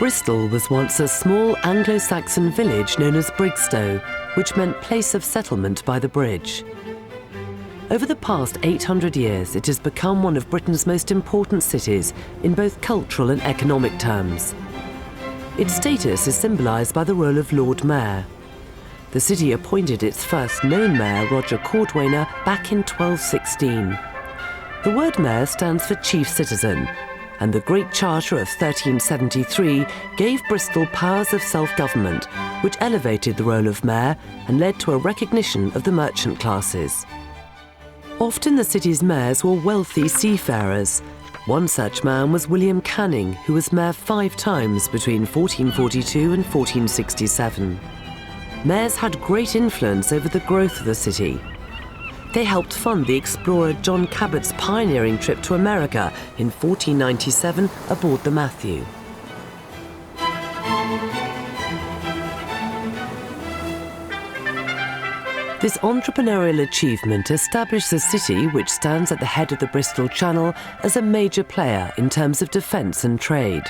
Bristol was once a small Anglo-Saxon village known as Brigstow, which meant place of settlement by the bridge. Over the past 800 years, it has become one of Britain's most important cities in both cultural and economic terms. Its status is symbolised by the role of Lord Mayor. The city appointed its first known mayor, Roger Cordwainer, back in 1216. The word mayor stands for chief citizen, and the Great Charter of 1373 gave Bristol powers of self-government, which elevated the role of mayor and led to a recognition of the merchant classes. Often the city's mayors were wealthy seafarers. One such man was William Canning, who was mayor 5 times between 1442 and 1467. Mayors had great influence over the growth of the city. They helped fund the explorer John Cabot's pioneering trip to America in 1497 aboard the Matthew. This entrepreneurial achievement established the city, which stands at the head of the Bristol Channel, as a major player in terms of defence and trade.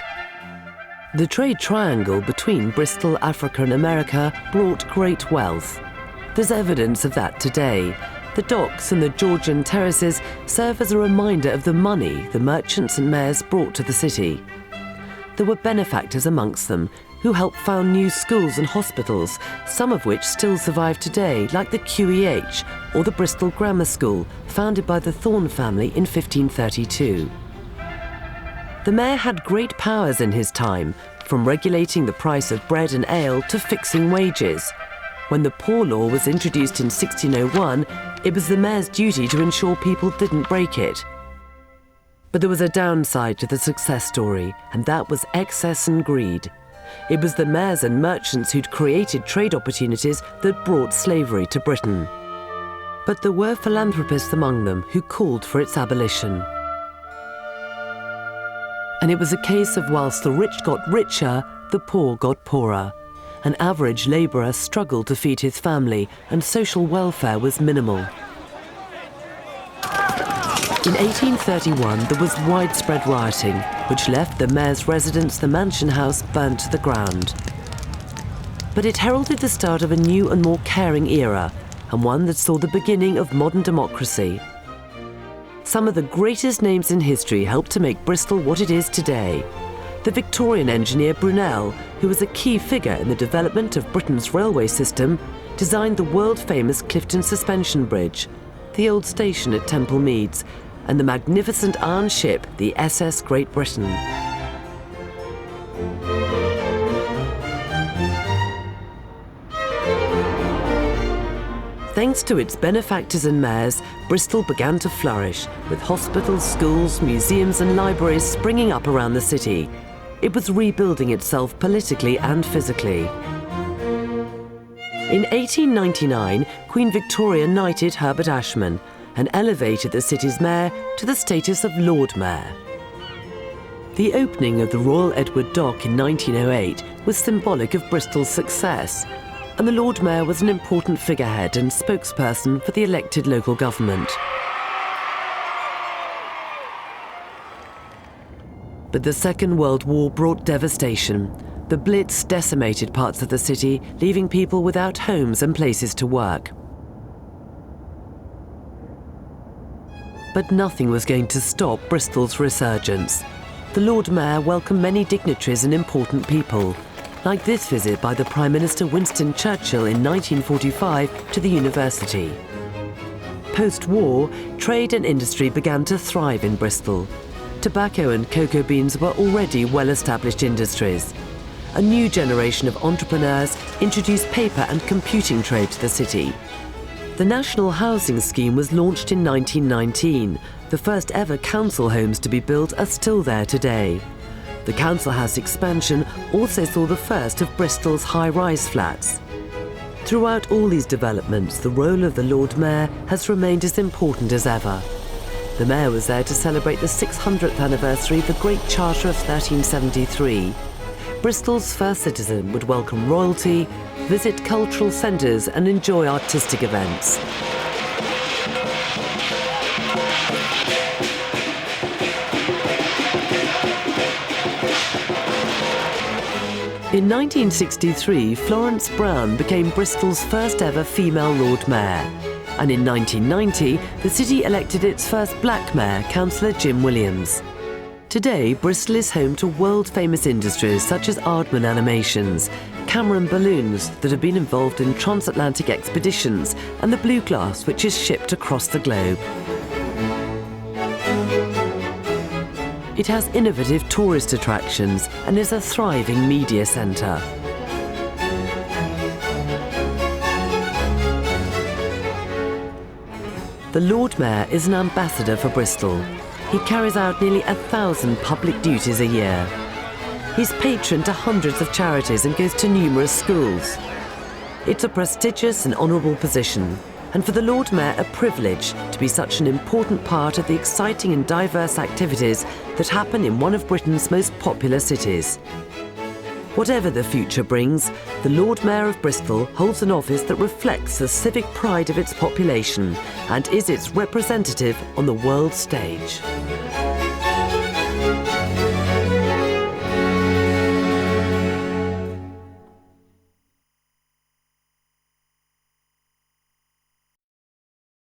The trade triangle between Bristol, Africa and America brought great wealth. There's evidence of that today. The docks and the Georgian terraces serve as a reminder of the money the merchants and mayors brought to the city. There were benefactors amongst them who helped found new schools and hospitals, some of which still survive today, like the QEH or the Bristol Grammar School, founded by the Thorne family in 1532. The mayor had great powers in his time, from regulating the price of bread and ale to fixing wages. When the Poor Law was introduced in 1601, it was the mayor's duty to ensure people didn't break it. But there was a downside to the success story, and that was excess and greed. It was the mayors and merchants who'd created trade opportunities that brought slavery to Britain. But there were philanthropists among them who called for its abolition. And it was a case of whilst the rich got richer, the poor got poorer. An average labourer struggled to feed his family, and social welfare was minimal. In 1831, there was widespread rioting, which left the mayor's residence, the Mansion House, burnt to the ground. But it heralded the start of a new and more caring era, and one that saw the beginning of modern democracy. Some of the greatest names in history helped to make Bristol what it is today. The Victorian engineer Brunel, who was a key figure in the development of Britain's railway system, designed the world-famous Clifton Suspension Bridge, the old station at Temple Meads, and the magnificent iron ship, the SS Great Britain. Thanks to its benefactors and mayors, Bristol began to flourish, with hospitals, schools, museums and libraries springing up around the city. It was rebuilding itself politically and physically. In 1899, Queen Victoria knighted Herbert Ashman and elevated the city's mayor to the status of Lord Mayor. The opening of the Royal Edward Dock in 1908 was symbolic of Bristol's success, and the Lord Mayor was an important figurehead and spokesperson for the elected local government. But the Second World War brought devastation. The Blitz decimated parts of the city, leaving people without homes and places to work. But nothing was going to stop Bristol's resurgence. The Lord Mayor welcomed many dignitaries and important people, like this visit by the Prime Minister Winston Churchill in 1945 to the university. Post-war, trade and industry began to thrive in Bristol. Tobacco and cocoa beans were already well-established industries. A new generation of entrepreneurs introduced paper and computing trade to the city. The National Housing Scheme was launched in 1919. The first ever council homes to be built are still there today. The council house expansion also saw the first of Bristol's high-rise flats. Throughout all these developments, the role of the Lord Mayor has remained as important as ever. The mayor was there to celebrate the 600th anniversary of the Great Charter of 1373. Bristol's first citizen would welcome royalty, visit cultural centres and enjoy artistic events. In 1963, Florence Brown became Bristol's first ever female Lord Mayor. And in 1990, the city elected its first black mayor, Councillor Jim Williams. Today, Bristol is home to world-famous industries such as Aardman Animations, Cameron Balloons that have been involved in transatlantic expeditions, and the blue glass which is shipped across the globe. It has innovative tourist attractions and is a thriving media centre. The Lord Mayor is an ambassador for Bristol. He carries out nearly 1,000 public duties a year. He's patron to hundreds of charities and goes to numerous schools. It's a prestigious and honourable position, and for the Lord Mayor a privilege to be such an important part of the exciting and diverse activities that happen in one of Britain's most popular cities. Whatever the future brings, the Lord Mayor of Bristol holds an office that reflects the civic pride of its population and is its representative on the world stage.